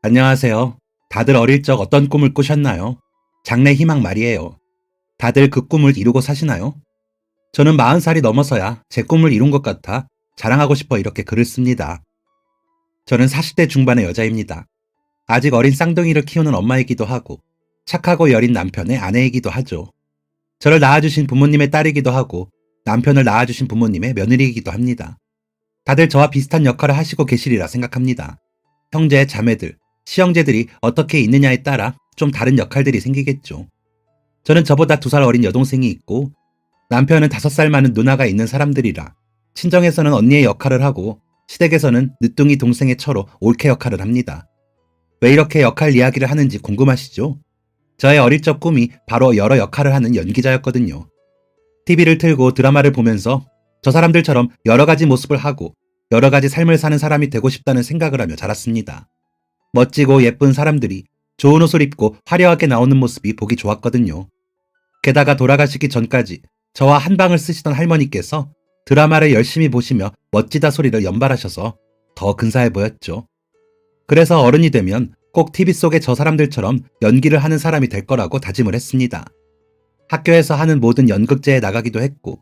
안녕하세요. 다들 어릴 적 어떤 꿈을 꾸셨나요? 장래 희망 말이에요. 다들 그 꿈을 이루고 사시나요? 저는 40살이 넘어서야 제 꿈을 이룬 것 같아 자랑하고 싶어 이렇게 글을 씁니다. 저는 40대 중반의 여자입니다. 아직 어린 쌍둥이를 키우는 엄마이기도 하고 착하고 여린 남편의 아내이기도 하죠. 저를 낳아주신 부모님의 딸이기도 하고 남편을 낳아주신 부모님의 며느리이기도 합니다. 다들 저와 비슷한 역할을 하시고 계시리라 생각합니다. 형제, 자매들, 시형제들이 어떻게 있느냐에 따라 좀 다른 역할들이 생기겠죠. 저는 저보다 2살 어린 여동생이 있고 남편은 5살 많은 누나가 있는 사람들이라 친정에서는 언니의 역할을 하고 시댁에서는 늦둥이 동생의 처로 올케 역할을 합니다. 왜 이렇게 역할 이야기를 하는지 궁금하시죠? 저의 어릴 적 꿈이 바로 여러 역할을 하는 연기자였거든요. TV를 틀고 드라마를 보면서 저 사람들처럼 여러 가지 모습을 하고 여러 가지 삶을 사는 사람이 되고 싶다는 생각을 하며 자랐습니다. 멋지고 예쁜 사람들이 좋은 옷을 입고 화려하게 나오는 모습이 보기 좋았거든요. 게다가 돌아가시기 전까지 저와 한 방을 쓰시던 할머니께서 드라마를 열심히 보시며 멋지다 소리를 연발하셔서 더 근사해 보였죠. 그래서 어른이 되면 꼭 TV 속의 저 사람들처럼 연기를 하는 사람이 될 거라고 다짐을 했습니다. 학교에서 하는 모든 연극제에 나가기도 했고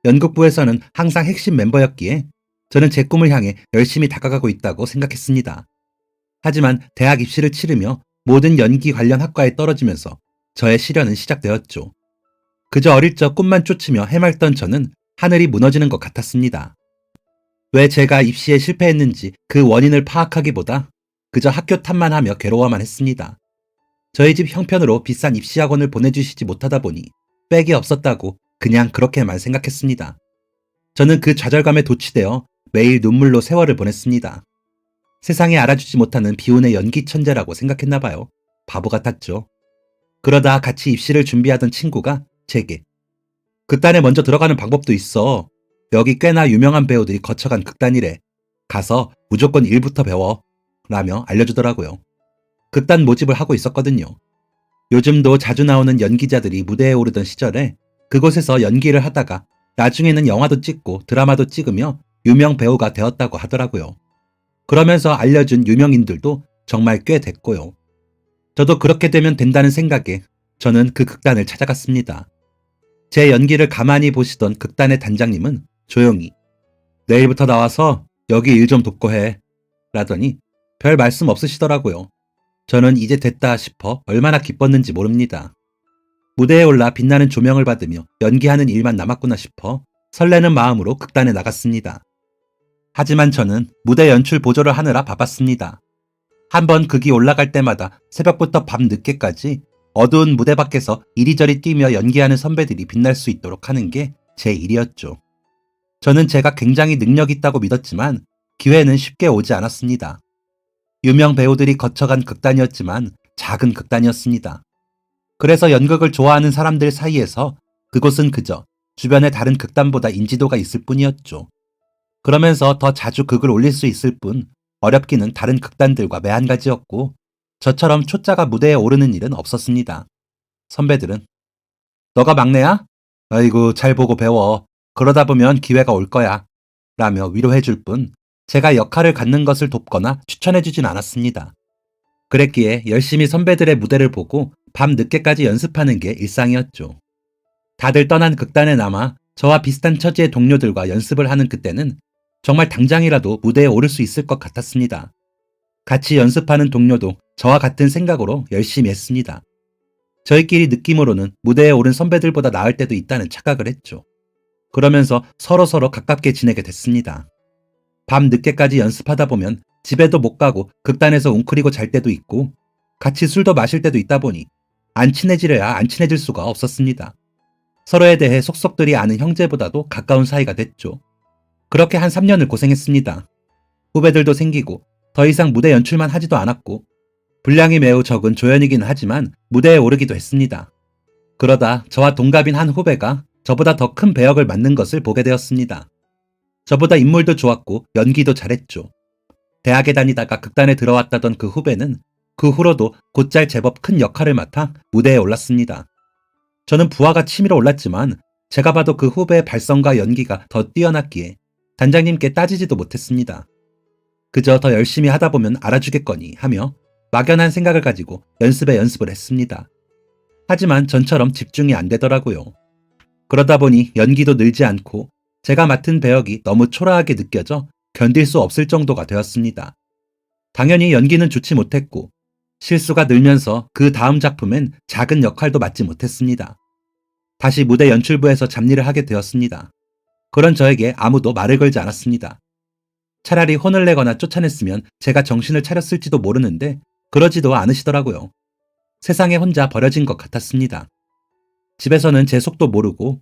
연극부에서는 항상 핵심 멤버였기에 저는 제 꿈을 향해 열심히 다가가고 있다고 생각했습니다. 하지만 대학 입시를 치르며 모든 연기 관련 학과에 떨어지면서 저의 시련은 시작되었죠. 그저 어릴 적 꿈만 쫓으며 해맑던 저는 하늘이 무너지는 것 같았습니다. 왜 제가 입시에 실패했는지 그 원인을 파악하기보다 그저 학교 탓만 하며 괴로워만 했습니다. 저희 집 형편으로 비싼 입시학원을 보내주시지 못하다 보니 백이 없었다고 그냥 그렇게만 생각했습니다. 저는 그 좌절감에 도취되어 매일 눈물로 세월을 보냈습니다. 세상에 알아주지 못하는 비운의 연기 천재라고 생각했나 봐요. 바보 같았죠. 그러다 같이 입시를 준비하던 친구가 제게 극단에 먼저 들어가는 방법도 있어. 여기 꽤나 유명한 배우들이 거쳐간 극단이래. 가서 무조건 1부터 배워. 라며 알려주더라고요. 극단 모집을 하고 있었거든요. 요즘도 자주 나오는 연기자들이 무대에 오르던 시절에 그곳에서 연기를 하다가 나중에는 영화도 찍고 드라마도 찍으며 유명 배우가 되었다고 하더라고요. 그러면서 알려준 유명인들도 정말 꽤 됐고요. 저도 그렇게 되면 된다는 생각에 저는 그 극단을 찾아갔습니다. 제 연기를 가만히 보시던 극단의 단장님은 조용히 내일부터 나와서 여기 일 좀 돕고 해 라더니 별 말씀 없으시더라고요. 저는 이제 됐다 싶어 얼마나 기뻤는지 모릅니다. 무대에 올라 빛나는 조명을 받으며 연기하는 일만 남았구나 싶어 설레는 마음으로 극단에 나갔습니다. 하지만 저는 무대 연출 보조를 하느라 바빴습니다. 한번 극이 올라갈 때마다 새벽부터 밤 늦게까지 어두운 무대 밖에서 이리저리 뛰며 연기하는 선배들이 빛날 수 있도록 하는 게 제 일이었죠. 저는 제가 굉장히 능력 있다고 믿었지만 기회는 쉽게 오지 않았습니다. 유명 배우들이 거쳐간 극단이었지만 작은 극단이었습니다. 그래서 연극을 좋아하는 사람들 사이에서 그곳은 그저 주변의 다른 극단보다 인지도가 있을 뿐이었죠. 그러면서 더 자주 극을 올릴 수 있을 뿐 어렵기는 다른 극단들과 매한가지였고 저처럼 초짜가 무대에 오르는 일은 없었습니다. 선배들은 너가 막내야? 아이고 잘 보고 배워. 그러다 보면 기회가 올 거야. 라며 위로해줄 뿐 제가 역할을 갖는 것을 돕거나 추천해주진 않았습니다. 그랬기에 열심히 선배들의 무대를 보고 밤 늦게까지 연습하는 게 일상이었죠. 다들 떠난 극단에 남아 저와 비슷한 처지의 동료들과 연습을 하는 그때는 정말 당장이라도 무대에 오를 수 있을 것 같았습니다. 같이 연습하는 동료도 저와 같은 생각으로 열심히 했습니다. 저희끼리 느낌으로는 무대에 오른 선배들보다 나을 때도 있다는 착각을 했죠. 그러면서 서로서로 가깝게 지내게 됐습니다. 밤 늦게까지 연습하다 보면 집에도 못 가고 극단에서 웅크리고 잘 때도 있고 같이 술도 마실 때도 있다 보니 안 친해지려야 안 친해질 수가 없었습니다. 서로에 대해 속속들이 아는 형제보다도 가까운 사이가 됐죠. 그렇게 한 3년을 고생했습니다. 후배들도 생기고 더 이상 무대 연출만 하지도 않았고 분량이 매우 적은 조연이기는 하지만 무대에 오르기도 했습니다. 그러다 저와 동갑인 한 후배가 저보다 더 큰 배역을 맡는 것을 보게 되었습니다. 저보다 인물도 좋았고 연기도 잘했죠. 대학에 다니다가 극단에 들어왔다던 그 후배는 그 후로도 곧잘 제법 큰 역할을 맡아 무대에 올랐습니다. 저는 부하가 치밀어 올랐지만 제가 봐도 그 후배의 발성과 연기가 더 뛰어났기에 단장님께 따지지도 못했습니다. 그저 더 열심히 하다 보면 알아주겠거니 하며 막연한 생각을 가지고 연습에 연습을 했습니다. 하지만 전처럼 집중이 안 되더라고요. 그러다 보니 연기도 늘지 않고 제가 맡은 배역이 너무 초라하게 느껴져 견딜 수 없을 정도가 되었습니다. 당연히 연기는 좋지 못했고 실수가 늘면서 그 다음 작품엔 작은 역할도 맡지 못했습니다. 다시 무대 연출부에서 잡일을 하게 되었습니다. 그런 저에게 아무도 말을 걸지 않았습니다. 차라리 혼을 내거나 쫓아냈으면 제가 정신을 차렸을지도 모르는데 그러지도 않으시더라고요. 세상에 혼자 버려진 것 같았습니다. 집에서는 제 속도 모르고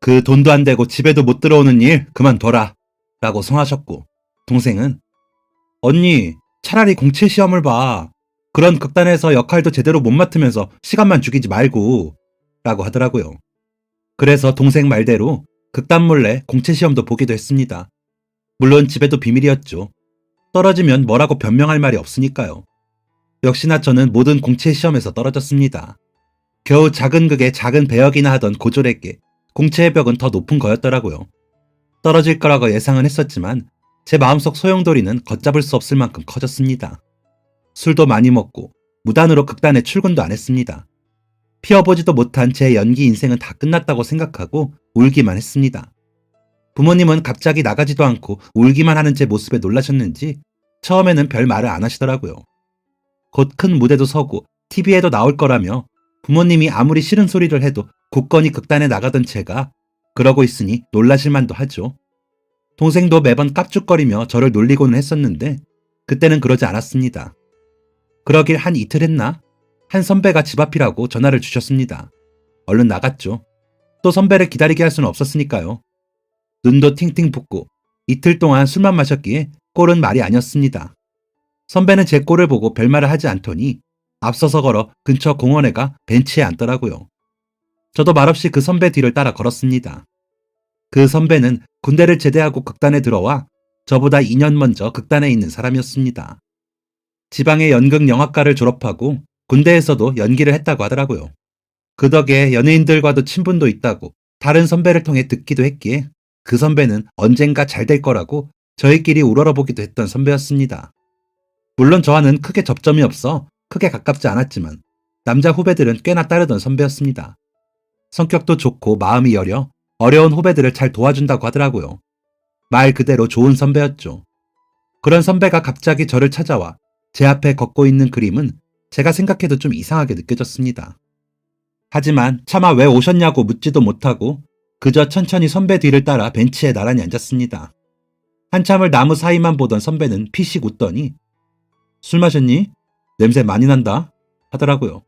그 돈도 안 되고 집에도 못 들어오는 일 그만둬라 라고 성하셨고, 동생은 언니 차라리 공채 시험을 봐. 그런 극단에서 역할도 제대로 못 맡으면서 시간만 죽이지 말고 라고 하더라고요. 그래서 동생 말대로 극단 몰래 공채 시험도 보기도 했습니다. 물론 집에도 비밀이었죠. 떨어지면 뭐라고 변명할 말이 없으니까요. 역시나 저는 모든 공채 시험에서 떨어졌습니다. 겨우 작은 극에 작은 배역이나 하던 고졸에게 공채의 벽은 더 높은 거였더라고요. 떨어질 거라고 예상은 했었지만 제 마음속 소용돌이는 걷잡을 수 없을 만큼 커졌습니다. 술도 많이 먹고 무단으로 극단에 출근도 안 했습니다. 피워보지도 못한 제 연기 인생은 다 끝났다고 생각하고 울기만 했습니다. 부모님은 갑자기 나가지도 않고 울기만 하는 제 모습에 놀라셨는지 처음에는 별 말을 안 하시더라고요. 곧 큰 무대도 서고 TV에도 나올 거라며 부모님이 아무리 싫은 소리를 해도 굳건히 극단에 나가던 제가 그러고 있으니 놀라실 만도 하죠. 동생도 매번 깝죽거리며 저를 놀리고는 했었는데 그때는 그러지 않았습니다. 그러길 한 이틀 했나? 한 선배가 집 앞이라고 전화를 주셨습니다. 얼른 나갔죠. 또 선배를 기다리게 할 수는 없었으니까요. 눈도 팅팅 붓고 이틀 동안 술만 마셨기에 꼴은 말이 아니었습니다. 선배는 제 꼴을 보고 별말을 하지 않더니 앞서서 걸어 근처 공원에 가 벤치에 앉더라고요. 저도 말없이 그 선배 뒤를 따라 걸었습니다. 그 선배는 군대를 제대하고 극단에 들어와 저보다 2년 먼저 극단에 있는 사람이었습니다. 지방의 연극 영화과를 졸업하고 군대에서도 연기를 했다고 하더라고요. 그 덕에 연예인들과도 친분도 있다고 다른 선배를 통해 듣기도 했기에 그 선배는 언젠가 잘 될 거라고 저희끼리 우러러보기도 했던 선배였습니다. 물론 저와는 크게 접점이 없어 크게 가깝지 않았지만 남자 후배들은 꽤나 따르던 선배였습니다. 성격도 좋고 마음이 여려 어려운 후배들을 잘 도와준다고 하더라고요. 말 그대로 좋은 선배였죠. 그런 선배가 갑자기 저를 찾아와 제 앞에 걷고 있는 그림은 제가 생각해도 좀 이상하게 느껴졌습니다. 하지만 차마 왜 오셨냐고 묻지도 못하고 그저 천천히 선배 뒤를 따라 벤치에 나란히 앉았습니다. 한참을 나무 사이만 보던 선배는 피식 웃더니 술 마셨니? 냄새 많이 난다 하더라고요.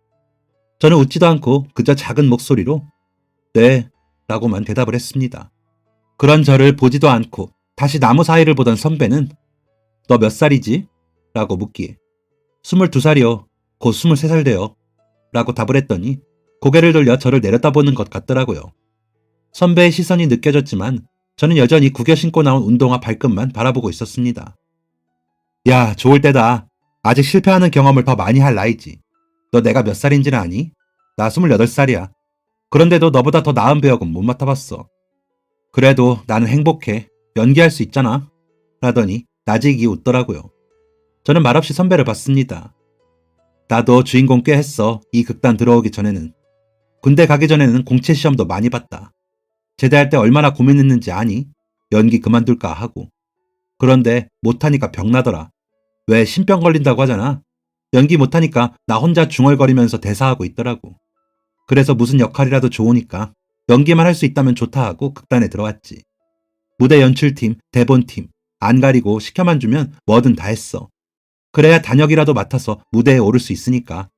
저는 웃지도 않고 그저 작은 목소리로 네 라고만 대답을 했습니다. 그런 저를 보지도 않고 다시 나무 사이를 보던 선배는 너 몇 살이지? 라고 묻기에 22살이요. 곧 23살 돼요. 라고 답을 했더니 고개를 돌려 저를 내려다보는 것 같더라고요. 선배의 시선이 느껴졌지만 저는 여전히 구겨 신고 나온 운동화 발끝만 바라보고 있었습니다. 야, 좋을 때다. 아직 실패하는 경험을 더 많이 할 나이지. 너 내가 몇 살인지는 아니? 나 28살이야. 그런데도 너보다 더 나은 배역은 못 맡아봤어. 그래도 나는 행복해. 연기할 수 있잖아. 라더니 나직이 웃더라고요. 저는 말없이 선배를 봤습니다. 나도 주인공 꽤 했어. 이 극단 들어오기 전에는. 군대 가기 전에는 공채 시험도 많이 봤다. 제대할 때 얼마나 고민했는지 아니? 연기 그만둘까 하고. 그런데 못하니까 병나더라. 왜 신병 걸린다고 하잖아. 연기 못하니까 나 혼자 중얼거리면서 대사하고 있더라고. 그래서 무슨 역할이라도 좋으니까 연기만 할 수 있다면 좋다 하고 극단에 들어왔지. 무대 연출팀, 대본팀 안 가리고 시켜만 주면 뭐든 다 했어. 그래야 단역이라도 맡아서 무대에 오를 수 있으니까.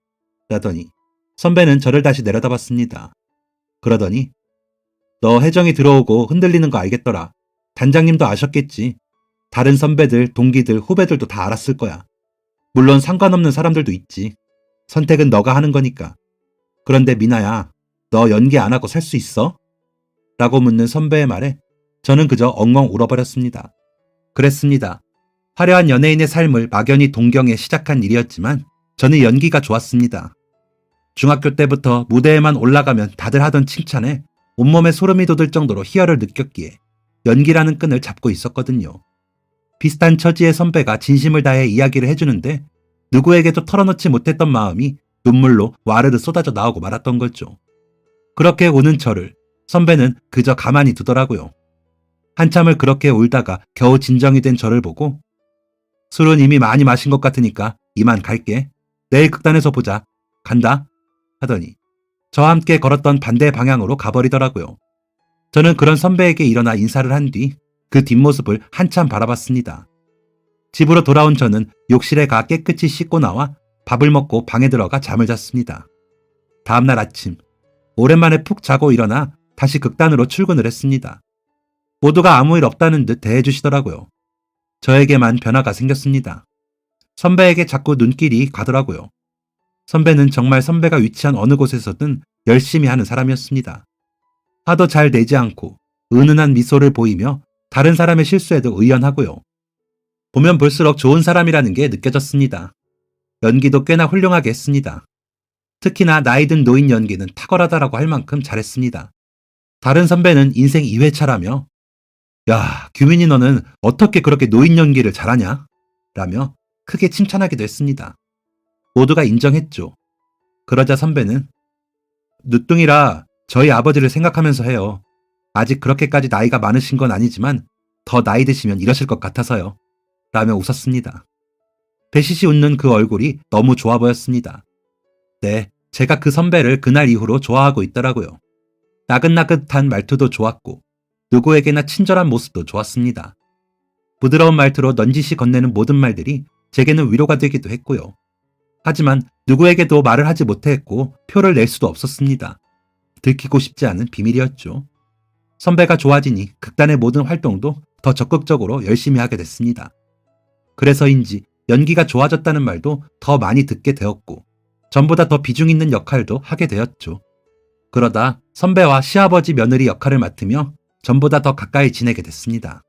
라더니 선배는 저를 다시 내려다봤습니다. 그러더니 너 혜정이 들어오고 흔들리는 거 알겠더라. 단장님도 아셨겠지. 다른 선배들, 동기들, 후배들도 다 알았을 거야. 물론 상관없는 사람들도 있지. 선택은 너가 하는 거니까. 그런데 미나야, 너 연기 안 하고 살 수 있어? 라고 묻는 선배의 말에 저는 그저 엉엉 울어버렸습니다. 그랬습니다. 화려한 연예인의 삶을 막연히 동경해 시작한 일이었지만 저는 연기가 좋았습니다. 중학교 때부터 무대에만 올라가면 다들 하던 칭찬에 온몸에 소름이 돋을 정도로 희열을 느꼈기에 연기라는 끈을 잡고 있었거든요. 비슷한 처지의 선배가 진심을 다해 이야기를 해주는데 누구에게도 털어놓지 못했던 마음이 눈물로 와르르 쏟아져 나오고 말았던 거죠. 그렇게 우는 저를 선배는 그저 가만히 두더라고요. 한참을 그렇게 울다가 겨우 진정이 된 저를 보고 술은 이미 많이 마신 것 같으니까 이만 갈게. 내일 극단에서 보자. 간다. 하더니 저와 함께 걸었던 반대 방향으로 가버리더라고요. 저는 그런 선배에게 일어나 인사를 한 뒤 그 뒷모습을 한참 바라봤습니다. 집으로 돌아온 저는 욕실에 가 깨끗이 씻고 나와 밥을 먹고 방에 들어가 잠을 잤습니다. 다음날 아침 오랜만에 푹 자고 일어나 다시 극단으로 출근을 했습니다. 모두가 아무 일 없다는 듯 대해주시더라고요. 저에게만 변화가 생겼습니다. 선배에게 자꾸 눈길이 가더라고요. 선배는 정말 선배가 위치한 어느 곳에서든 열심히 하는 사람이었습니다. 화도 잘 내지 않고 은은한 미소를 보이며 다른 사람의 실수에도 의연하고요. 보면 볼수록 좋은 사람이라는 게 느껴졌습니다. 연기도 꽤나 훌륭하게 했습니다. 특히나 나이 든 노인 연기는 탁월하다라고 할 만큼 잘했습니다. 다른 선배는 인생 2회차라며 야, 규민이 너는 어떻게 그렇게 노인 연기를 잘하냐? 라며 크게 칭찬하기도 했습니다. 모두가 인정했죠. 그러자 선배는 누뚱이라 저희 아버지를 생각하면서 해요. 아직 그렇게까지 나이가 많으신 건 아니지만 더 나이 드시면 이러실 것 같아서요. 라며 웃었습니다. 배시시 웃는 그 얼굴이 너무 좋아 보였습니다. 네, 제가 그 선배를 그날 이후로 좋아하고 있더라고요. 나긋나긋한 말투도 좋았고 누구에게나 친절한 모습도 좋았습니다. 부드러운 말투로 넌지시 건네는 모든 말들이 제게는 위로가 되기도 했고요. 하지만 누구에게도 말을 하지 못했고 표를 낼 수도 없었습니다. 들키고 싶지 않은 비밀이었죠. 선배가 좋아지니 극단의 모든 활동도 더 적극적으로 열심히 하게 됐습니다. 그래서인지 연기가 좋아졌다는 말도 더 많이 듣게 되었고 전보다 더 비중 있는 역할도 하게 되었죠. 그러다 선배와 시아버지 며느리 역할을 맡으며 전보다 더 가까이 지내게 됐습니다.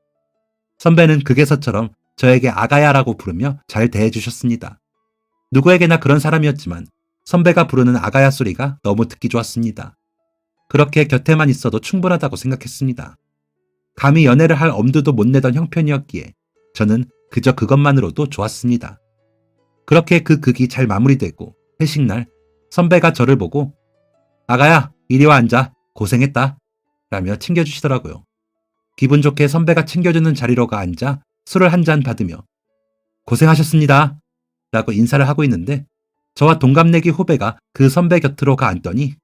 선배는 극에서처럼 저에게 아가야라고 부르며 잘 대해주셨습니다. 누구에게나 그런 사람이었지만 선배가 부르는 아가야 소리가 너무 듣기 좋았습니다. 그렇게 곁에만 있어도 충분하다고 생각했습니다. 감히 연애를 할 엄두도 못 내던 형편이었기에 저는 그저 그것만으로도 좋았습니다. 그렇게 그 극이 잘 마무리되고 회식날 선배가 저를 보고 아가야 이리 와 앉아 고생했다 라며 챙겨주시더라고요. 기분 좋게 선배가 챙겨주는 자리로 가 앉아 술을 한 잔 받으며 고생하셨습니다 라고 인사를 하고 있는데 저와 동갑내기 후배가 그 선배 곁으로 가 앉더니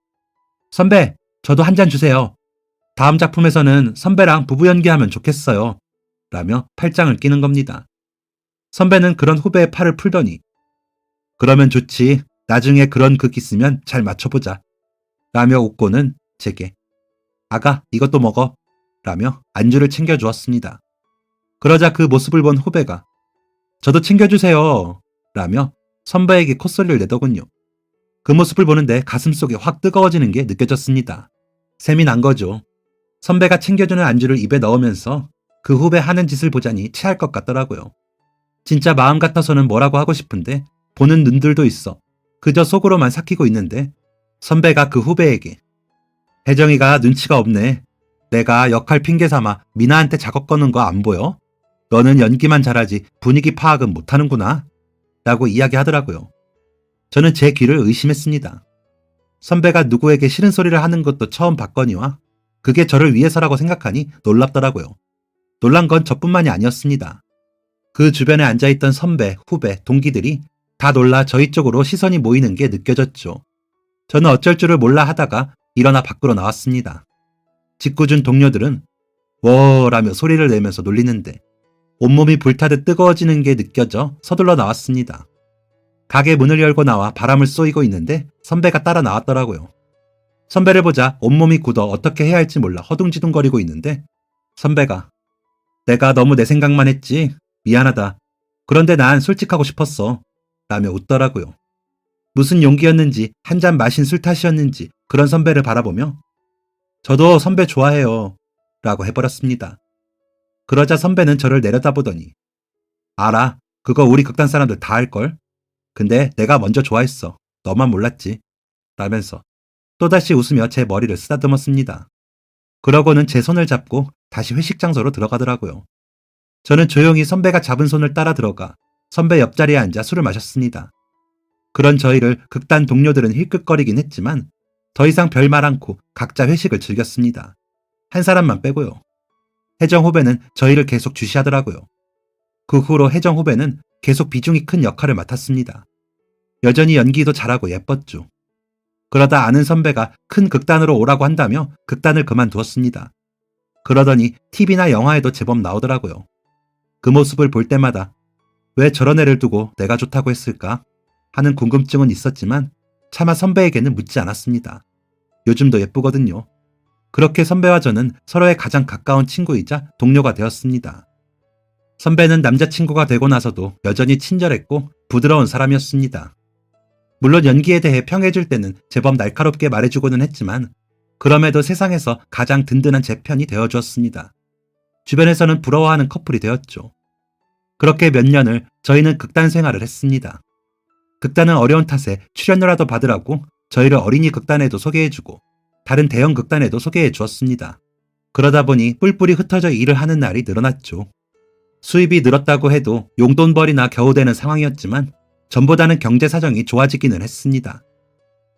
선배 저도 한 잔 주세요. 다음 작품에서는 선배랑 부부 연기하면 좋겠어요 라며 팔짱을 끼는 겁니다. 선배는 그런 후배의 팔을 풀더니 그러면 좋지. 나중에 그런 극 있으면 잘 맞춰보자 라며 웃고는 제게 아가 이것도 먹어 라며 안주를 챙겨주었습니다. 그러자 그 모습을 본 후배가 저도 챙겨주세요 라며 선배에게 콧소리를 내더군요. 그 모습을 보는데 가슴속이 확 뜨거워지는 게 느껴졌습니다. 샘이 난 거죠. 선배가 챙겨주는 안주를 입에 넣으면서 그 후배 하는 짓을 보자니 체할 것 같더라고요. 진짜 마음 같아서는 뭐라고 하고 싶은데 보는 눈들도 있어 그저 속으로만 삭히고 있는데 선배가 그 후배에게 혜정이가 눈치가 없네. 내가 역할 핑계 삼아 미나한테 작업 거는 거 안 보여? 너는 연기만 잘하지 분위기 파악은 못하는구나 라고 이야기하더라고요. 저는 제 귀를 의심했습니다. 선배가 누구에게 싫은 소리를 하는 것도 처음 봤거니와 그게 저를 위해서라고 생각하니 놀랍더라고요. 놀란 건 저뿐만이 아니었습니다. 그 주변에 앉아있던 선배, 후배, 동기들이 다 놀라 저희 쪽으로 시선이 모이는 게 느껴졌죠. 저는 어쩔 줄을 몰라 하다가 일어나 밖으로 나왔습니다. 짓궂은 동료들은 워라며 소리를 내면서 놀리는데 온몸이 불타듯 뜨거워지는 게 느껴져 서둘러 나왔습니다. 가게 문을 열고 나와 바람을 쏘이고 있는데 선배가 따라 나왔더라고요. 선배를 보자 온몸이 굳어 어떻게 해야 할지 몰라 허둥지둥거리고 있는데 선배가 내가 너무 내 생각만 했지. 미안하다. 그런데 난 솔직하고 싶었어. 라며 웃더라고요. 무슨 용기였는지 한 잔 마신 술 탓이었는지 그런 선배를 바라보며 저도 선배 좋아해요. 라고 해버렸습니다. 그러자 선배는 저를 내려다보더니 알아. 그거 우리 극단 사람들 다 할걸. 근데 내가 먼저 좋아했어. 너만 몰랐지. 라면서 또다시 웃으며 제 머리를 쓰다듬었습니다. 그러고는 제 손을 잡고 다시 회식 장소로 들어가더라고요. 저는 조용히 선배가 잡은 손을 따라 들어가 선배 옆자리에 앉아 술을 마셨습니다. 그런 저희를 극단 동료들은 힐끗거리긴 했지만 더 이상 별말 않고 각자 회식을 즐겼습니다. 한 사람만 빼고요. 혜정 후배는 저희를 계속 주시하더라고요. 그 후로 혜정 후배는 계속 비중이 큰 역할을 맡았습니다. 여전히 연기도 잘하고 예뻤죠. 그러다 아는 선배가 큰 극단으로 오라고 한다며 극단을 그만두었습니다. 그러더니 TV나 영화에도 제법 나오더라고요. 그 모습을 볼 때마다 왜 저런 애를 두고 내가 좋다고 했을까 하는 궁금증은 있었지만 차마 선배에게는 묻지 않았습니다. 요즘도 예쁘거든요. 그렇게 선배와 저는 서로의 가장 가까운 친구이자 동료가 되었습니다. 선배는 남자친구가 되고 나서도 여전히 친절했고 부드러운 사람이었습니다. 물론 연기에 대해 평해줄 때는 제법 날카롭게 말해주고는 했지만 그럼에도 세상에서 가장 든든한 제 편이 되어주었습니다. 주변에서는 부러워하는 커플이 되었죠. 그렇게 몇 년을 저희는 극단 생활을 했습니다. 극단은 어려운 탓에 출연료라도 받으라고 저희를 어린이 극단에도 소개해주고 다른 대형 극단에도 소개해 주었습니다. 그러다 보니 뿔뿔이 흩어져 일을 하는 날이 늘어났죠. 수입이 늘었다고 해도 용돈벌이나 겨우 되는 상황이었지만 전보다는 경제 사정이 좋아지기는 했습니다.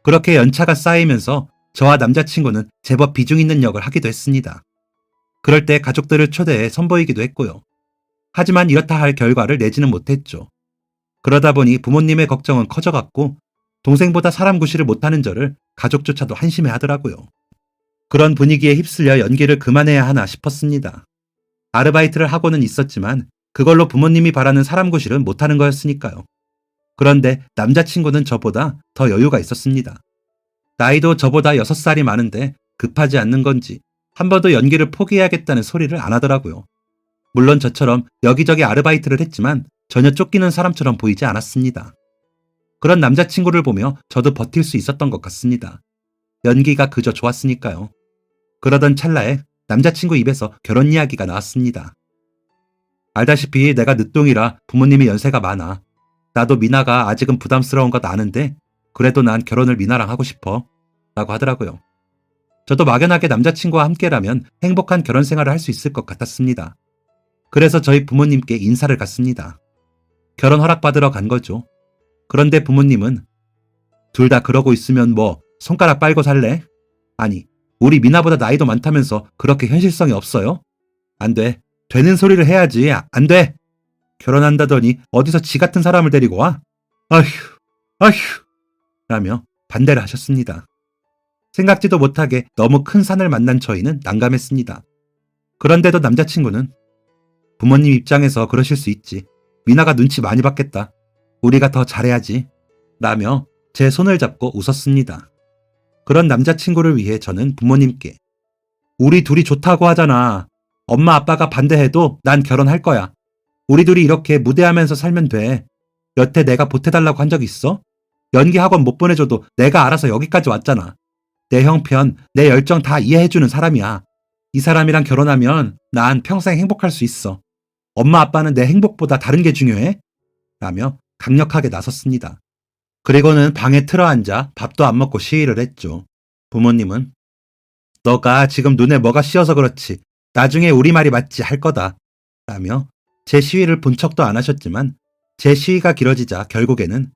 그렇게 연차가 쌓이면서 저와 남자친구는 제법 비중 있는 역을 하기도 했습니다. 그럴 때 가족들을 초대해 선보이기도 했고요. 하지만 이렇다 할 결과를 내지는 못했죠. 그러다 보니 부모님의 걱정은 커져갔고 동생보다 사람 구실을 못하는 저를 가족조차도 한심해 하더라고요. 그런 분위기에 휩쓸려 연기를 그만해야 하나 싶었습니다. 아르바이트를 하고는 있었지만 그걸로 부모님이 바라는 사람 구실은 못하는 거였으니까요. 그런데 남자친구는 저보다 더 여유가 있었습니다. 나이도 저보다 6살이 많은데 급하지 않는 건지 한 번도 연기를 포기해야겠다는 소리를 안 하더라고요. 물론 저처럼 여기저기 아르바이트를 했지만 전혀 쫓기는 사람처럼 보이지 않았습니다. 그런 남자친구를 보며 저도 버틸 수 있었던 것 같습니다. 연기가 그저 좋았으니까요. 그러던 찰나에 남자친구 입에서 결혼 이야기가 나왔습니다. 알다시피 내가 늦둥이라 부모님이 연세가 많아. 나도 미나가 아직은 부담스러운 것 아는데 그래도 난 결혼을 미나랑 하고 싶어 라고 하더라고요. 저도 막연하게 남자친구와 함께라면 행복한 결혼 생활을 할 수 있을 것 같았습니다. 그래서 저희 부모님께 인사를 갔습니다. 결혼 허락받으러 간 거죠. 그런데 부모님은 둘 다 그러고 있으면 뭐 손가락 빨고 살래? 아니, 우리 미나보다 나이도 많다면서 그렇게 현실성이 없어요? 안 돼. 되는 소리를 해야지. 안 돼. 결혼한다더니 어디서 지 같은 사람을 데리고 와? 아휴, 아휴 라며 반대를 하셨습니다. 생각지도 못하게 너무 큰 산을 만난 저희는 난감했습니다. 그런데도 남자친구는 부모님 입장에서 그러실 수 있지. 미나가 눈치 많이 받겠다. 우리가 더 잘해야지. 라며 제 손을 잡고 웃었습니다. 그런 남자친구를 위해 저는 부모님께 우리 둘이 좋다고 하잖아. 엄마 아빠가 반대해도 난 결혼할 거야. 우리 둘이 이렇게 무대하면서 살면 돼. 여태 내가 보태달라고 한 적 있어? 연기 학원 못 보내줘도 내가 알아서 여기까지 왔잖아. 내 형편, 내 열정 다 이해해주는 사람이야. 이 사람이랑 결혼하면 난 평생 행복할 수 있어. 엄마 아빠는 내 행복보다 다른 게 중요해? 라며 강력하게 나섰습니다. 그리고는 방에 틀어앉아 밥도 안 먹고 시위를 했죠. 부모님은 너가 지금 눈에 뭐가 씌어서 그렇지. 나중에 우리 말이 맞지 할 거다. 라며 제 시위를 본 척도 안 하셨지만 제 시위가 길어지자 결국에는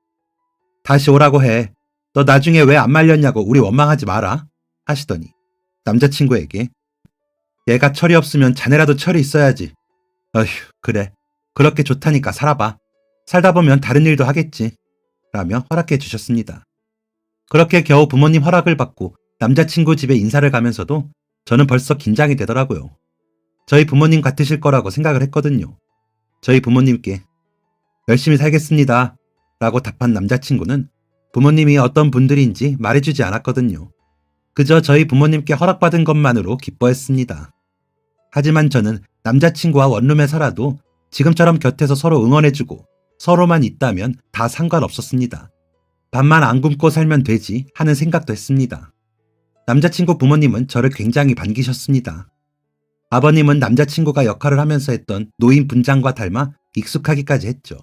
다시 오라고 해. 너 나중에 왜 안 말렸냐고 우리 원망하지 마라. 하시더니 남자친구에게 얘가 철이 없으면 자네라도 철이 있어야지. 어휴, 그래. 그렇게 좋다니까 살아봐. 살다 보면 다른 일도 하겠지. 라며 허락해 주셨습니다. 그렇게 겨우 부모님 허락을 받고 남자친구 집에 인사를 가면서도 저는 벌써 긴장이 되더라고요. 저희 부모님 같으실 거라고 생각을 했거든요. 저희 부모님께 열심히 살겠습니다. 라고 답한 남자친구는 부모님이 어떤 분들인지 말해주지 않았거든요. 그저 저희 부모님께 허락받은 것만으로 기뻐했습니다. 하지만 저는 남자친구와 원룸에 살아도 지금처럼 곁에서 서로 응원해주고 서로만 있다면 다 상관없었습니다. 밥만 안 굶고 살면 되지 하는 생각도 했습니다. 남자친구 부모님은 저를 굉장히 반기셨습니다. 아버님은 남자친구가 역할을 하면서 했던 노인 분장과 닮아 익숙하기까지 했죠.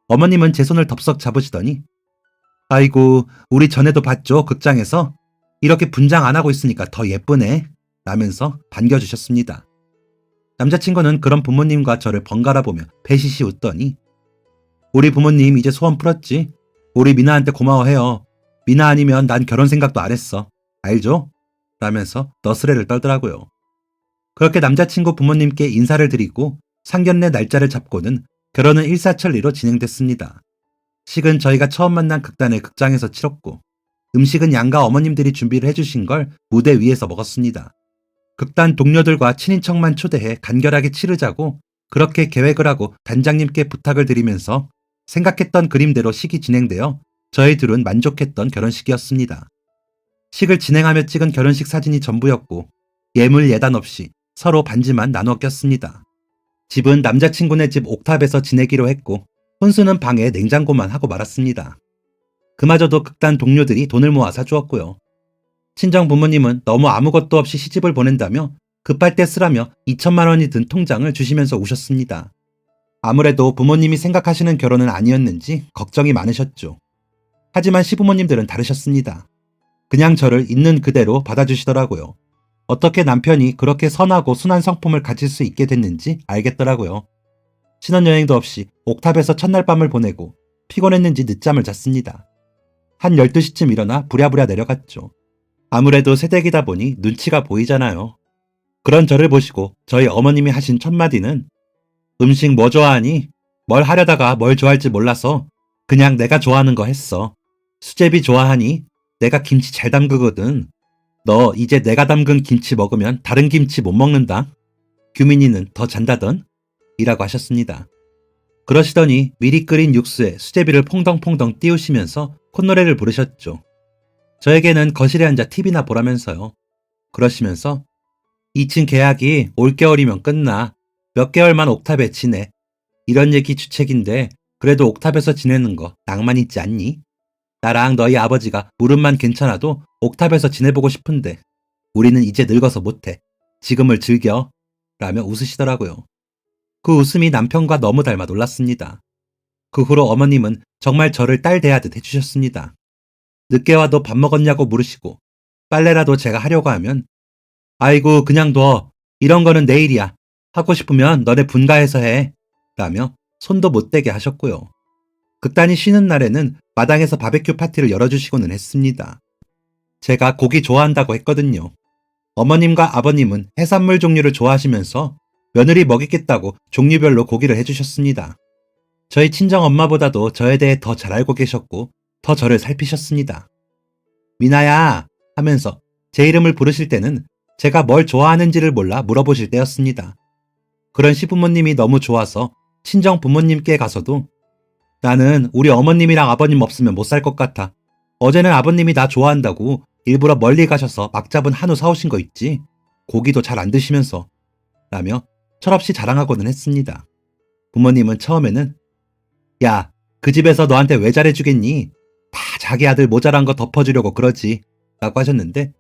어머님은 제 손을 덥석 잡으시더니 아이고, 우리 전에도 봤죠, 극장에서? 이렇게 분장 안 하고 있으니까 더 예쁘네 라면서 반겨주셨습니다. 남자친구는 그런 부모님과 저를 번갈아 보며 배시시 웃더니 우리 부모님 이제 소원 풀었지? 우리 미나한테 고마워해요. 미나 아니면 난 결혼 생각도 안 했어. 알죠? 라면서 너스레를 떨더라고요. 그렇게 남자친구 부모님께 인사를 드리고 상견례 날짜를 잡고는 결혼은 일사천리로 진행됐습니다. 식은 저희가 처음 만난 극단의 극장에서 치렀고, 음식은 양가 어머님들이 준비를 해주신 걸 무대 위에서 먹었습니다. 극단 동료들과 친인척만 초대해 간결하게 치르자고 그렇게 계획을 하고 단장님께 부탁을 드리면서 생각했던 그림대로 식이 진행되어 저희 둘은 만족했던 결혼식이었습니다. 식을 진행하며 찍은 결혼식 사진이 전부였고, 예물 예단 없이 서로 반지만 나눠 꼈습니다. 집은 남자친구네 집 옥탑에서 지내기로 했고, 혼수는 방에 냉장고만 하고 말았습니다. 그마저도 극단 동료들이 돈을 모아 사주었고요. 친정 부모님은 너무 아무것도 없이 시집을 보낸다며 급할 때 쓰라며 2천만 원이 든 통장을 주시면서 우셨습니다. 아무래도 부모님이 생각하시는 결혼은 아니었는지 걱정이 많으셨죠. 하지만 시부모님들은 다르셨습니다. 그냥 저를 있는 그대로 받아주시더라고요. 어떻게 남편이 그렇게 선하고 순한 성품을 가질 수 있게 됐는지 알겠더라고요. 신혼여행도 없이 옥탑에서 첫날 밤을 보내고 피곤했는지 늦잠을 잤습니다. 한 12시쯤 일어나 부랴부랴 내려갔죠. 아무래도 새댁이다 보니 눈치가 보이잖아요. 그런 저를 보시고 저희 어머님이 하신 첫 마디는 음식 뭐 좋아하니? 뭘 하려다가 뭘 좋아할지 몰라서 그냥 내가 좋아하는 거 했어. 수제비 좋아하니? 내가 김치 잘 담그거든. 너 이제 내가 담근 김치 먹으면 다른 김치 못 먹는다. 규민이는 더 잔다던? 이라고 하셨습니다. 그러시더니 미리 끓인 육수에 수제비를 퐁덩퐁덩 띄우시면서 콧노래를 부르셨죠. 저에게는 거실에 앉아 TV나 보라면서요. 그러시면서 2층 계약이 올겨울이면 끝나. 몇 개월만 옥탑에 지내. 이런 얘기 주책인데 그래도 옥탑에서 지내는 거 낭만 있지 않니? 나랑 너희 아버지가 무릎만 괜찮아도 옥탑에서 지내보고 싶은데 우리는 이제 늙어서 못해. 지금을 즐겨. 라며 웃으시더라고요. 그 웃음이 남편과 너무 닮아 놀랐습니다. 그 후로 어머님은 정말 저를 딸 대하듯 해주셨습니다. 늦게 와도 밥 먹었냐고 물으시고 빨래라도 제가 하려고 하면 아이고 그냥 둬. 이런 거는 내일이야. 하고 싶으면 너네 분가해서 해. 라며 손도 못 대게 하셨고요. 극단이 쉬는 날에는 마당에서 바베큐 파티를 열어주시고는 했습니다. 제가 고기 좋아한다고 했거든요. 어머님과 아버님은 해산물 종류를 좋아하시면서 며느리 먹이겠다고 종류별로 고기를 해주셨습니다. 저희 친정 엄마보다도 저에 대해 더 잘 알고 계셨고 더 저를 살피셨습니다. 미나야 하면서 제 이름을 부르실 때는 제가 뭘 좋아하는지를 몰라 물어보실 때였습니다. 그런 시부모님이 너무 좋아서 친정 부모님께 가서도 나는 우리 어머님이랑 아버님 없으면 못 살 것 같아. 어제는 아버님이 나 좋아한다고 일부러 멀리 가셔서 막 잡은 한우 사오신 거 있지? 고기도 잘 안 드시면서 라며 철없이 자랑하고는 했습니다. 부모님은 처음에는 야, 그 집에서 너한테 왜 잘해주겠니? 다 자기 아들 모자란 거 덮어주려고 그러지 라고 하셨는데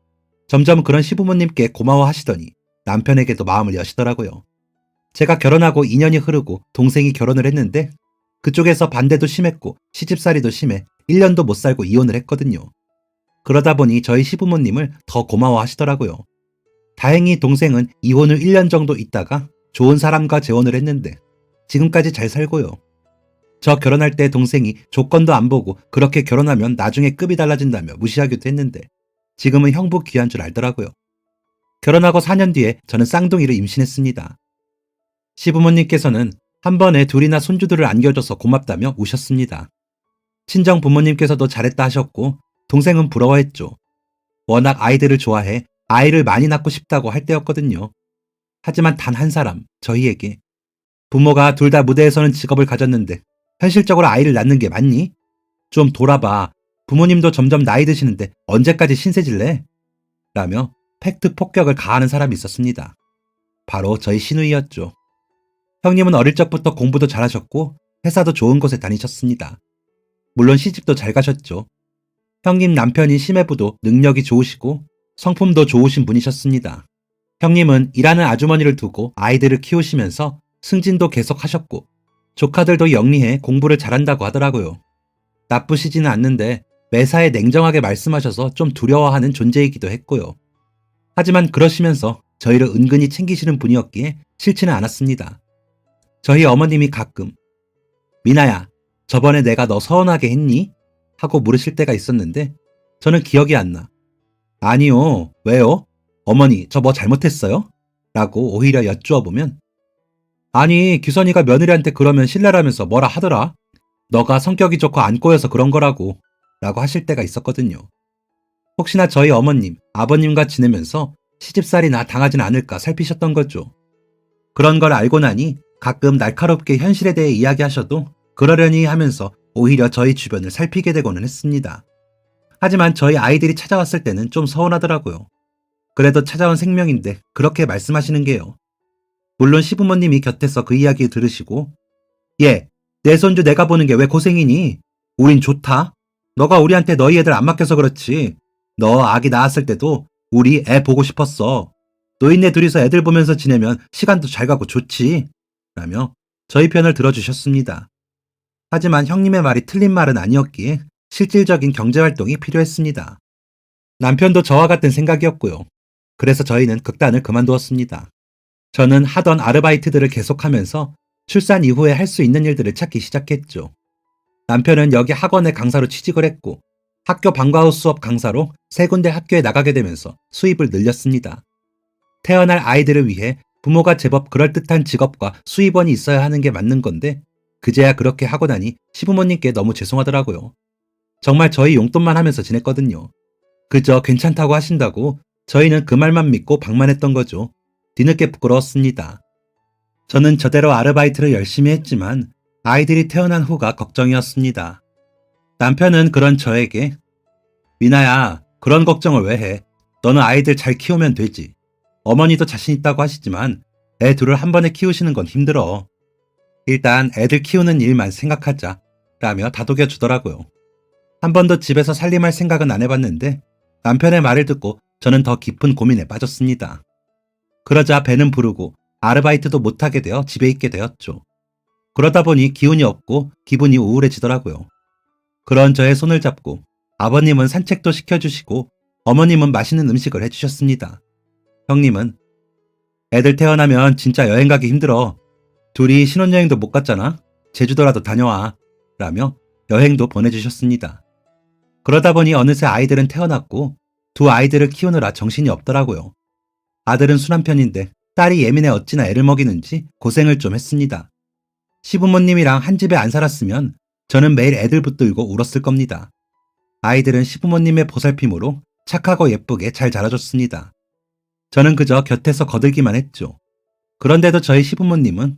점점 그런 시부모님께 고마워하시더니 남편에게도 마음을 여시더라고요. 제가 결혼하고 2년이 흐르고 동생이 결혼을 했는데 그쪽에서 반대도 심했고 시집살이도 심해 1년도 못 살고 이혼을 했거든요. 그러다 보니 저희 시부모님을 더 고마워하시더라고요. 다행히 동생은 이혼 후 1년 정도 있다가 좋은 사람과 재혼을 했는데 지금까지 잘 살고요. 저 결혼할 때 동생이 조건도 안 보고 그렇게 결혼하면 나중에 급이 달라진다며 무시하기도 했는데 지금은 형부 귀한 줄 알더라고요. 결혼하고 4년 뒤에 저는 쌍둥이를 임신했습니다. 시부모님께서는 한 번에 둘이나 손주들을 안겨줘서 고맙다며 우셨습니다. 친정 부모님께서도 잘했다 하셨고 동생은 부러워했죠. 워낙 아이들을 좋아해 아이를 많이 낳고 싶다고 할 때였거든요. 하지만 단 한 사람, 저희에게 부모가 둘 다 무대에 서는 직업을 가졌는데 현실적으로 아이를 낳는 게 맞니? 좀 돌아봐. 부모님도 점점 나이 드시는데 언제까지 신세질래? 라며 팩트 폭격을 가하는 사람이 있었습니다. 바로 저희 시누이였죠. 형님은 어릴 적부터 공부도 잘하셨고 회사도 좋은 곳에 다니셨습니다. 물론 시집도 잘 가셨죠. 형님 남편인 심해부도 능력이 좋으시고 성품도 좋으신 분이셨습니다. 형님은 일하는 아주머니를 두고 아이들을 키우시면서 승진도 계속 하셨고 조카들도 영리해 공부를 잘한다고 하더라고요. 나쁘시지는 않는데 매사에 냉정하게 말씀하셔서 좀 두려워하는 존재이기도 했고요. 하지만 그러시면서 저희를 은근히 챙기시는 분이었기에 싫지는 않았습니다. 저희 어머님이 가끔 미나야, 저번에 내가 너 서운하게 했니? 하고 물으실 때가 있었는데 저는 기억이 안 나. 아니요. 왜요? 어머니, 저 뭐 잘못했어요? 라고 오히려 여쭈어 보면 아니, 규선이가 며느리한테 그러면 신뢰라면서 뭐라 하더라? 너가 성격이 좋고 안 꼬여서 그런 거라고 라고 하실 때가 있었거든요. 혹시나 저희 어머님, 아버님과 지내면서 시집살이나 당하진 않을까 살피셨던 거죠. 그런 걸 알고 나니 가끔 날카롭게 현실에 대해 이야기하셔도 그러려니 하면서 오히려 저희 주변을 살피게 되고는 했습니다. 하지만 저희 아이들이 찾아왔을 때는 좀 서운하더라고요. 그래도 찾아온 생명인데 그렇게 말씀하시는 게요. 물론 시부모님이 곁에서 그 이야기 들으시고 얘, 내 손주 내가 보는 게 왜 고생이니? 우린 좋다. 너가 우리한테 너희 애들 안 맡겨서 그렇지. 너 아기 낳았을 때도 우리 애 보고 싶었어. 노인네 둘이서 애들 보면서 지내면 시간도 잘 가고 좋지. 라며 저희 편을 들어주셨습니다. 하지만 형님의 말이 틀린 말은 아니었기에 실질적인 경제활동이 필요했습니다. 남편도 저와 같은 생각이었고요. 그래서 저희는 극단을 그만두었습니다. 저는 하던 아르바이트들을 계속하면서 출산 이후에 할 수 있는 일들을 찾기 시작했죠. 남편은 여기 학원의 강사로 취직을 했고 학교 방과 후 수업 강사로 세 군데 학교에 나가게 되면서 수입을 늘렸습니다. 태어날 아이들을 위해 부모가 제법 그럴듯한 직업과 수입원이 있어야 하는 게 맞는 건데 그제야 그렇게 하고 나니 시부모님께 너무 죄송하더라고요. 정말 저희 용돈만 하면서 지냈거든요. 그저 괜찮다고 하신다고 저희는 그 말만 믿고 방만했던 거죠. 뒤늦게 부끄러웠습니다. 저는 저대로 아르바이트를 열심히 했지만 아이들이 태어난 후가 걱정이었습니다. 남편은 그런 저에게 미나야, 그런 걱정을 왜 해? 너는 아이들 잘 키우면 되지. 어머니도 자신 있다고 하시지만 애 둘을 한 번에 키우시는 건 힘들어. 일단 애들 키우는 일만 생각하자 라며 다독여 주더라고요. 한 번도 집에서 살림할 생각은 안 해봤는데 남편의 말을 듣고 저는 더 깊은 고민에 빠졌습니다. 그러자 배는 부르고 아르바이트도 못하게 되어 집에 있게 되었죠. 그러다 보니 기운이 없고 기분이 우울해지더라고요. 그런 저의 손을 잡고 아버님은 산책도 시켜주시고 어머님은 맛있는 음식을 해주셨습니다. 형님은 애들 태어나면 진짜 여행 가기 힘들어. 둘이 신혼여행도 못 갔잖아. 제주도라도 다녀와. 라며 여행도 보내주셨습니다. 그러다 보니 어느새 아이들은 태어났고 두 아이들을 키우느라 정신이 없더라고요. 아들은 순한 편인데 딸이 예민해 어찌나 애를 먹이는지 고생을 좀 했습니다. 시부모님이랑 한 집에 안 살았으면 저는 매일 애들 붙들고 울었을 겁니다. 아이들은 시부모님의 보살핌으로 착하고 예쁘게 잘 자라줬습니다. 저는 그저 곁에서 거들기만 했죠. 그런데도 저희 시부모님은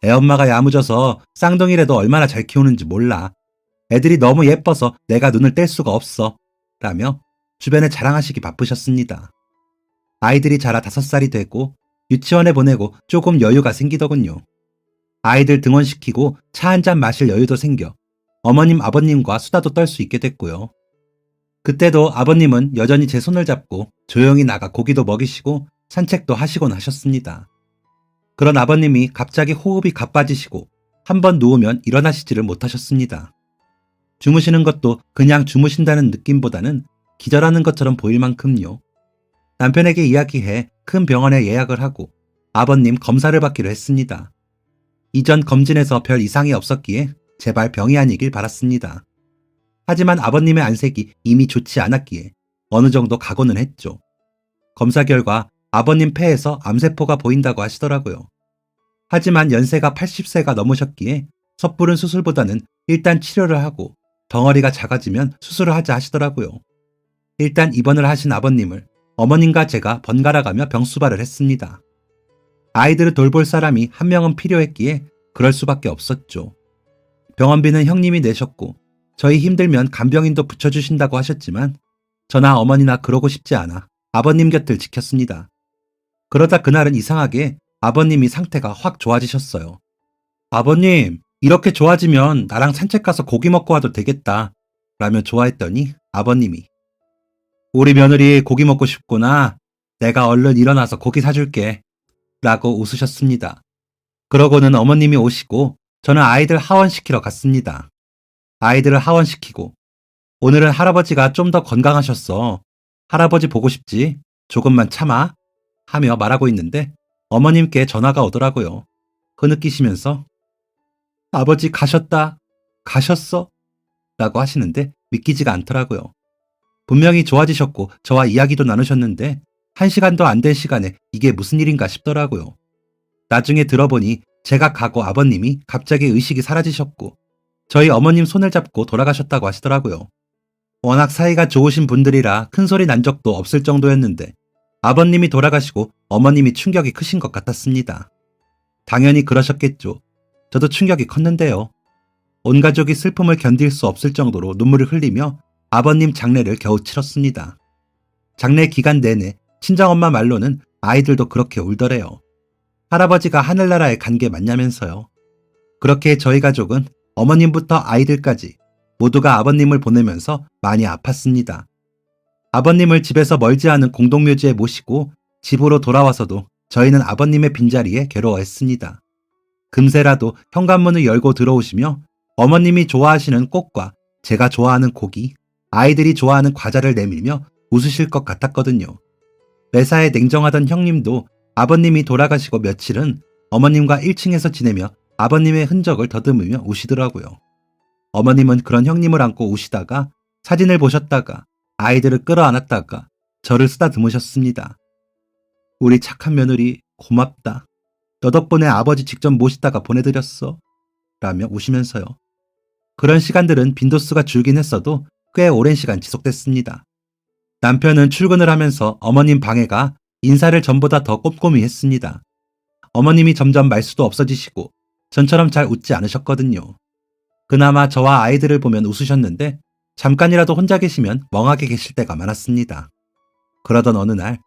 애엄마가 야무져서 쌍둥이라도 얼마나 잘 키우는지 몰라. 애들이 너무 예뻐서 내가 눈을 뗄 수가 없어. 라며 주변에 자랑하시기 바쁘셨습니다. 아이들이 자라 5살이 되고 유치원에 보내고 조금 여유가 생기더군요. 아이들 등원시키고 차 한 잔 마실 여유도 생겨 어머님 아버님과 수다도 떨 수 있게 됐고요. 그때도 아버님은 여전히 제 손을 잡고 조용히 나가 고기도 먹이시고 산책도 하시곤 하셨습니다. 그런 아버님이 갑자기 호흡이 가빠지시고 한번 누우면 일어나시지를 못하셨습니다. 주무시는 것도 그냥 주무신다는 느낌보다는 기절하는 것처럼 보일 만큼요. 남편에게 이야기해 큰 병원에 예약을 하고 아버님 검사를 받기로 했습니다. 이전 검진에서 별 이상이 없었기에 제발 병이 아니길 바랐습니다. 하지만 아버님의 안색이 이미 좋지 않았기에 어느 정도 각오는 했죠. 검사 결과 아버님 폐에서 암세포가 보인다고 하시더라고요. 하지만 연세가 80세가 넘으셨기에 섣부른 수술보다는 일단 치료를 하고 덩어리가 작아지면 수술을 하자 하시더라고요. 일단 입원을 하신 아버님을 어머님과 제가 번갈아가며 병수발을 했습니다. 아이들을 돌볼 사람이 한 명은 필요했기에 그럴 수밖에 없었죠. 병원비는 형님이 내셨고 저희 힘들면 간병인도 붙여주신다고 하셨지만 저나 어머니나 그러고 싶지 않아 아버님 곁을 지켰습니다. 그러다 그날은 이상하게 아버님이 상태가 확 좋아지셨어요. 아버님, 이렇게 좋아지면 나랑 산책 가서 고기 먹고 와도 되겠다 라며 좋아했더니 아버님이 우리 며느리 고기 먹고 싶구나. 내가 얼른 일어나서 고기 사줄게 라고 웃으셨습니다. 그러고는 어머님이 오시고 저는 아이들 하원시키러 갔습니다. 아이들을 하원시키고 오늘은 할아버지가 좀 더 건강하셨어. 할아버지 보고 싶지? 조금만 참아 하며 말하고 있는데 어머님께 전화가 오더라고요. 흐느끼시면서 아버지 가셨다 가셨어? 라고 하시는데 믿기지가 않더라고요. 분명히 좋아지셨고 저와 이야기도 나누셨는데 1시간도 안 된 시간에 이게 무슨 일인가 싶더라고요. 나중에 들어보니 제가 가고 아버님이 갑자기 의식이 사라지셨고 저희 어머님 손을 잡고 돌아가셨다고 하시더라고요. 워낙 사이가 좋으신 분들이라 큰 소리 난 적도 없을 정도였는데 아버님이 돌아가시고 어머님이 충격이 크신 것 같았습니다. 당연히 그러셨겠죠. 저도 충격이 컸는데요. 온 가족이 슬픔을 견딜 수 없을 정도로 눈물을 흘리며 아버님 장례를 겨우 치렀습니다. 장례 기간 내내 친정엄마 말로는 아이들도 그렇게 울더래요. 할아버지가 하늘나라에 간 게 맞냐면서요. 그렇게 저희 가족은 어머님부터 아이들까지 모두가 아버님을 보내면서 많이 아팠습니다. 아버님을 집에서 멀지 않은 공동묘지에 모시고 집으로 돌아와서도 저희는 아버님의 빈자리에 괴로워했습니다. 금세라도 현관문을 열고 들어오시며 어머님이 좋아하시는 꽃과 제가 좋아하는 고기, 아이들이 좋아하는 과자를 내밀며 웃으실 것 같았거든요. 매사에 냉정하던 형님도 아버님이 돌아가시고 며칠은 어머님과 1층에서 지내며 아버님의 흔적을 더듬으며 우시더라고요. 어머님은 그런 형님을 안고 우시다가 사진을 보셨다가 아이들을 끌어안았다가 저를 쓰다듬으셨습니다. 우리 착한 며느리 고맙다. 너 덕분에 아버지 직접 모시다가 보내드렸어. 라며 우시면서요. 그런 시간들은 빈도수가 줄긴 했어도 꽤 오랜 시간 지속됐습니다. 남편은 출근을 하면서 어머님 방해가 인사를 전보다 더 꼼꼼히 했습니다. 어머님이 점점 말수도 없어지시고 전처럼 잘 웃지 않으셨거든요. 그나마 저와 아이들을 보면 웃으셨는데 잠깐이라도 혼자 계시면 멍하게 계실 때가 많았습니다. 그러던 어느 날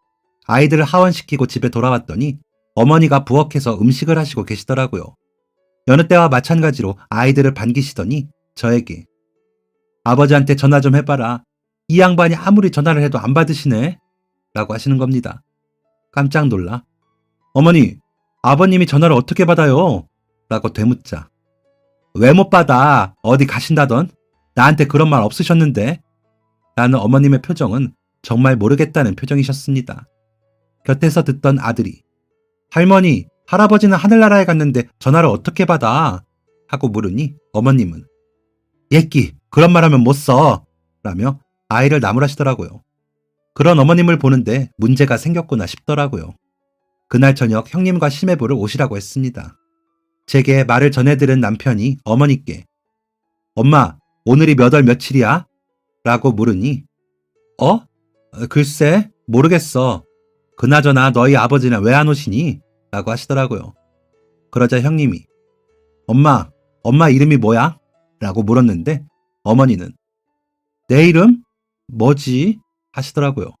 아이들을 하원시키고 집에 돌아왔더니 어머니가 부엌에서 음식을 하시고 계시더라고요. 여느 때와 마찬가지로 아이들을 반기시더니 저에게 아버지한테 전화 좀 해봐라. 이 양반이 아무리 전화를 해도 안 받으시네. 라고 하시는 겁니다. 깜짝 놀라 어머니, 아버님이 전화를 어떻게 받아요? 라고 되묻자 왜 못 받아? 어디 가신다던? 나한테 그런 말 없으셨는데? 라는 어머님의 표정은 정말 모르겠다는 표정이셨습니다. 곁에서 듣던 아들이 할머니, 할아버지는 하늘나라에 갔는데 전화를 어떻게 받아? 하고 물으니 어머님은 예끼, 그런 말 하면 못 써. 라며 아이를 나무라시더라고요. 그런 어머님을 보는데 문제가 생겼구나 싶더라고요. 그날 저녁 형님과 시매부를 오시라고 했습니다. 제게 말을 전해들은 남편이 어머니께 엄마, 오늘이 몇 월 며칠이야? 라고 물으니 글쎄, 모르겠어. 그나저나 너희 아버지는 왜 안 오시니? 라고 하시더라고요. 그러자 형님이 엄마 이름이 뭐야? 라고 물었는데 어머니는 내 이름? 뭐지? 하시더라고요.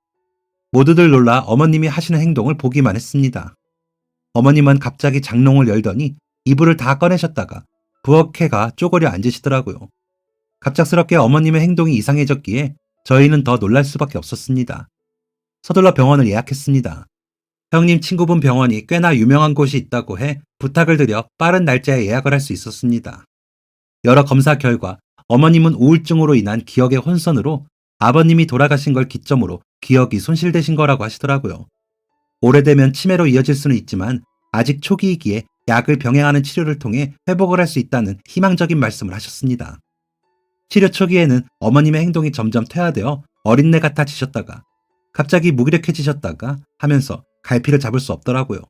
모두들 놀라 어머님이 하시는 행동을 보기만 했습니다. 어머님은 갑자기 장롱을 열더니 이불을 다 꺼내셨다가 부엌에가 쪼그려 앉으시더라고요. 갑작스럽게 어머님의 행동이 이상해졌기에 저희는 더 놀랄 수밖에 없었습니다. 서둘러 병원을 예약했습니다. 형님 친구분 병원이 꽤나 유명한 곳이 있다고 해 부탁을 드려 빠른 날짜에 예약을 할 수 있었습니다. 여러 검사 결과 어머님은 우울증으로 인한 기억의 혼선으로 아버님이 돌아가신 걸 기점으로 기억이 손실되신 거라고 하시더라고요. 오래되면 치매로 이어질 수는 있지만 아직 초기이기에 약을 병행하는 치료를 통해 회복을 할 수 있다는 희망적인 말씀을 하셨습니다. 치료 초기에는 어머님의 행동이 점점 퇴화되어 어린애 같아지셨다가 갑자기 무기력해지셨다가 하면서 갈피를 잡을 수 없더라고요.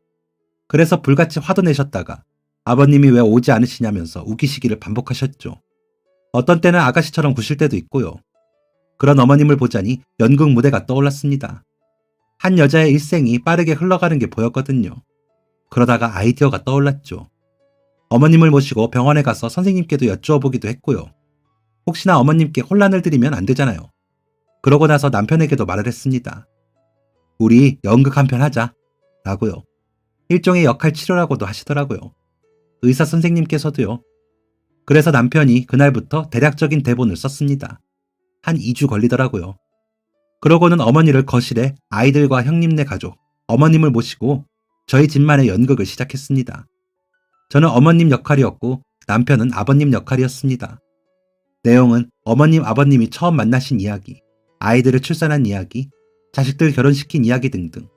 그래서 불같이 화도 내셨다가 아버님이 왜 오지 않으시냐면서 우기시기를 반복하셨죠. 어떤 때는 아가씨처럼 구실 때도 있고요. 그런 어머님을 보자니 연극 무대가 떠올랐습니다. 한 여자의 일생이 빠르게 흘러가는 게 보였거든요. 그러다가 아이디어가 떠올랐죠. 어머님을 모시고 병원에 가서 선생님께도 여쭈어보기도 했고요. 혹시나 어머님께 혼란을 드리면 안 되잖아요. 그러고 나서 남편에게도 말을 했습니다. 우리 연극 한 편 하자. 라고요. 일종의 역할 치료라고도 하시더라고요. 의사 선생님께서도요. 그래서 남편이 그날부터 대략적인 대본을 썼습니다. 한 2주 걸리더라고요. 그러고는 어머니를 거실에 아이들과 형님네 가족, 어머님을 모시고 저희 집만의 연극을 시작했습니다. 저는 어머님 역할이었고 남편은 아버님 역할이었습니다. 내용은 어머님, 아버님이 처음 만나신 이야기, 아이들을 출산한 이야기, 자식들 결혼시킨 이야기 등등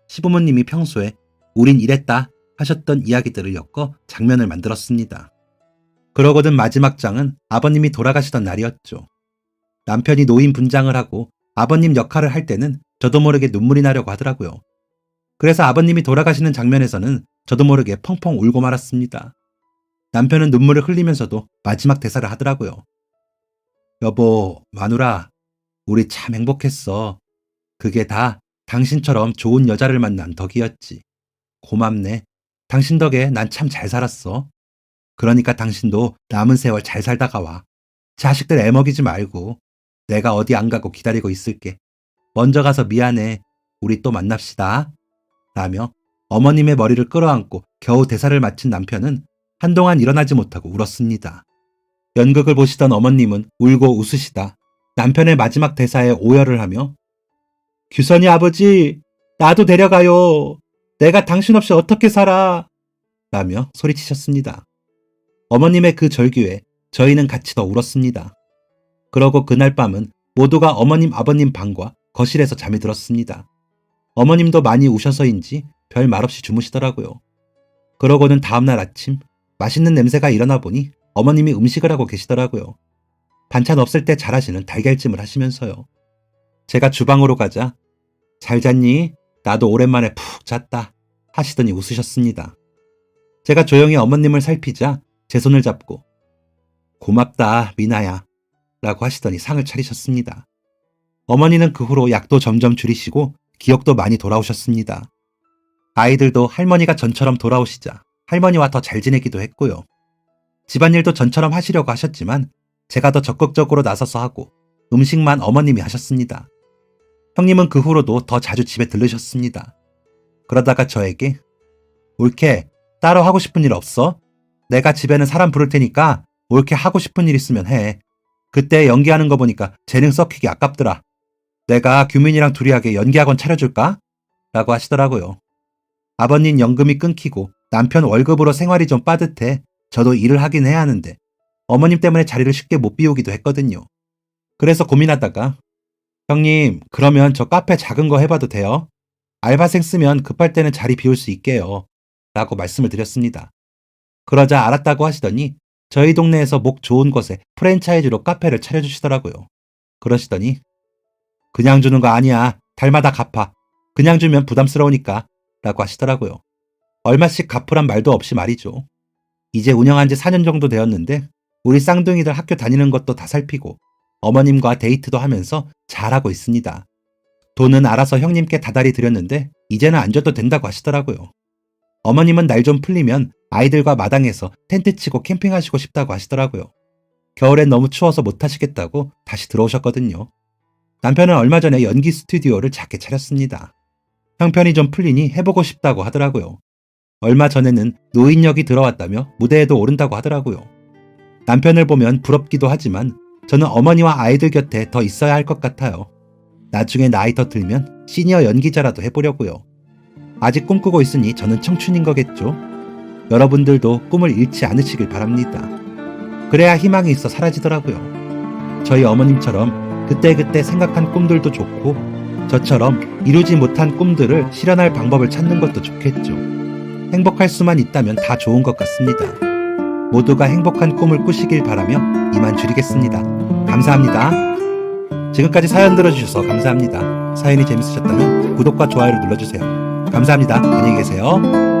시부모님이 평소에 우린 이랬다 하셨던 이야기들을 엮어 장면을 만들었습니다. 그러고든 마지막 장은 아버님이 돌아가시던 날이었죠. 남편이 노인 분장을 하고 아버님 역할을 할 때는 저도 모르게 눈물이 나려고 하더라고요. 그래서 아버님이 돌아가시는 장면에서는 저도 모르게 펑펑 울고 말았습니다. 남편은 눈물을 흘리면서도 마지막 대사를 하더라고요. 여보, 마누라, 우리 참 행복했어. 그게 다 당신처럼 좋은 여자를 만난 덕이었지. 고맙네. 당신 덕에 난 참 잘 살았어. 그러니까 당신도 남은 세월 잘 살다가 와. 자식들 애먹이지 말고. 내가 어디 안 가고 기다리고 있을게. 먼저 가서 미안해. 우리 또 만납시다. 라며 어머님의 머리를 끌어안고 겨우 대사를 마친 남편은 한동안 일어나지 못하고 울었습니다. 연극을 보시던 어머님은 울고 웃으시다 남편의 마지막 대사에 오열을 하며 규선이 아버지, 나도 데려가요. 내가 당신 없이 어떻게 살아? 라며 소리치셨습니다. 어머님의 그 절규에 저희는 같이 더 울었습니다. 그러고 그날 밤은 모두가 어머님 아버님 방과 거실에서 잠이 들었습니다. 어머님도 많이 우셔서인지 별 말 없이 주무시더라고요. 그러고는 다음날 아침 맛있는 냄새가 일어나 보니 어머님이 음식을 하고 계시더라고요. 반찬 없을 때 잘하시는 달걀찜을 하시면서요. 제가 주방으로 가자 잘 잤니? 나도 오랜만에 푹 잤다 하시더니 웃으셨습니다. 제가 조용히 어머님을 살피자 제 손을 잡고 고맙다 미나야 라고 하시더니 상을 차리셨습니다. 어머니는 그 후로 약도 점점 줄이시고 기억도 많이 돌아오셨습니다. 아이들도 할머니가 전처럼 돌아오시자 할머니와 더 잘 지내기도 했고요. 집안일도 전처럼 하시려고 하셨지만 제가 더 적극적으로 나서서 하고 음식만 어머님이 하셨습니다. 형님은 그 후로도 더 자주 집에 들르셨습니다. 그러다가 저에게 올케 따로 하고 싶은 일 없어? 내가 집에는 사람 부를 테니까 올케 하고 싶은 일 있으면 해. 그때 연기하는 거 보니까 재능 썩히기 아깝더라. 내가 규민이랑 둘이 하게 연기학원 차려줄까? 라고 하시더라고요. 아버님 연금이 끊기고 남편 월급으로 생활이 좀 빠듯해 저도 일을 하긴 해야 하는데 어머님 때문에 자리를 쉽게 못 비우기도 했거든요. 그래서 고민하다가 형님 그러면 저 카페 작은 거 해봐도 돼요? 알바생 쓰면 급할 때는 자리 비울 수 있게요. 라고 말씀을 드렸습니다. 그러자 알았다고 하시더니 저희 동네에서 목 좋은 곳에 프랜차이즈로 카페를 차려주시더라고요. 그러시더니 그냥 주는 거 아니야. 달마다 갚아. 그냥 주면 부담스러우니까 라고 하시더라고요. 얼마씩 갚으란 말도 없이 말이죠. 이제 운영한 지 4년 정도 되었는데 우리 쌍둥이들 학교 다니는 것도 다 살피고 어머님과 데이트도 하면서 잘하고 있습니다. 돈은 알아서 형님께 다달이 드렸는데 이제는 안 줘도 된다고 하시더라고요. 어머님은 날 좀 풀리면 아이들과 마당에서 텐트 치고 캠핑하시고 싶다고 하시더라고요. 겨울엔 너무 추워서 못 하시겠다고 다시 들어오셨거든요. 남편은 얼마 전에 연기 스튜디오를 작게 차렸습니다. 형편이 좀 풀리니 해보고 싶다고 하더라고요. 얼마 전에는 노인역이 들어왔다며 무대에도 오른다고 하더라고요. 남편을 보면 부럽기도 하지만 저는 어머니와 아이들 곁에 더 있어야 할 것 같아요. 나중에 나이 더 들면 시니어 연기자라도 해보려고요. 아직 꿈꾸고 있으니 저는 청춘인 거겠죠. 여러분들도 꿈을 잃지 않으시길 바랍니다. 그래야 희망이 있어 사라지더라고요. 저희 어머님처럼 그때그때 생각한 꿈들도 좋고 저처럼 이루지 못한 꿈들을 실현할 방법을 찾는 것도 좋겠죠. 행복할 수만 있다면 다 좋은 것 같습니다. 모두가 행복한 꿈을 꾸시길 바라며 이만 줄이겠습니다. 감사합니다. 지금까지 사연 들어주셔서 감사합니다. 사연이 재밌으셨다면 구독과 좋아요를 눌러주세요. 감사합니다. 안녕히 계세요.